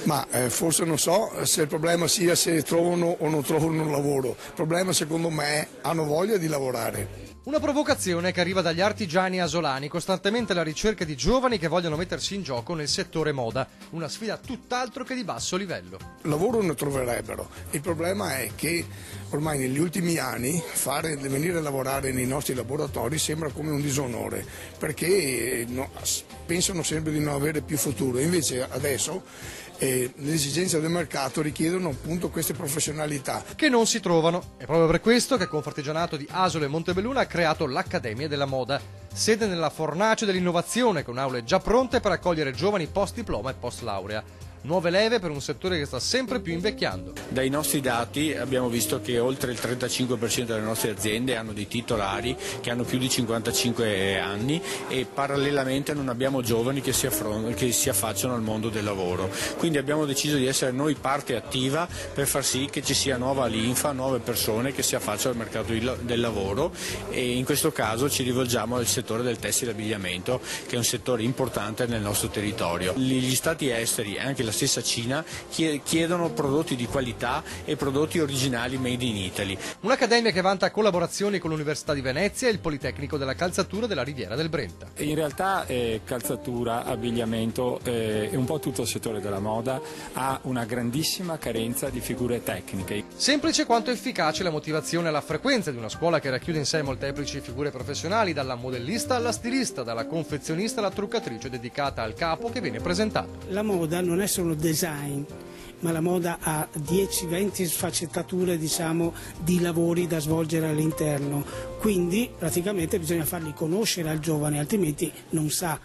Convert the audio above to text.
Ma forse non so se il problema sia se trovano o non trovano un lavoro. Il problema secondo me è hanno voglia di lavorare. Una provocazione che arriva dagli artigiani asolani, costantemente alla ricerca di giovani che vogliono mettersi in gioco nel settore moda. Una sfida tutt'altro che di basso livello. Lavoro ne troverebbero. Il problema è che ormai negli ultimi anni venire a lavorare nei nostri laboratori sembra come un disonore, perché pensano sempre di non avere più futuro. Invece adesso le esigenze del mercato richiedono appunto queste professionalità che non si trovano. È proprio per questo che Confartigianato di Asolo e Montebelluna ha creato l'Accademia della Moda, sede nella fornace dell'innovazione, con aule già pronte per accogliere giovani post diploma e post laurea. Nuove leve per un settore che sta sempre più invecchiando. Dai nostri dati abbiamo visto che oltre il 35% delle nostre aziende hanno dei titolari che hanno più di 55 anni e parallelamente non abbiamo giovani che si affacciano al mondo del lavoro. Quindi abbiamo deciso di essere noi parte attiva per far sì che ci sia nuova linfa, nuove persone che si affacciano al mercato del lavoro, e in questo caso ci rivolgiamo al settore del tessile e abbigliamento, che è un settore importante nel nostro territorio. Gli stati esteri, anche la stessa Cina, chiedono prodotti di qualità e prodotti originali made in Italy. Un'accademia che vanta collaborazioni con l'Università di Venezia e il Politecnico della Calzatura della Riviera del Brenta. In realtà calzatura, abbigliamento e un po' tutto il settore della moda ha una grandissima carenza di figure tecniche. Semplice quanto efficace la motivazione alla frequenza di una scuola che racchiude in sé molteplici figure professionali, dalla modellista alla stilista, dalla confezionista alla truccatrice dedicata al capo che viene presentato. La moda non è solo design, ma la moda ha 10-20 sfaccettature, diciamo, di lavori da svolgere all'interno, quindi praticamente bisogna farli conoscere al giovane, altrimenti non sa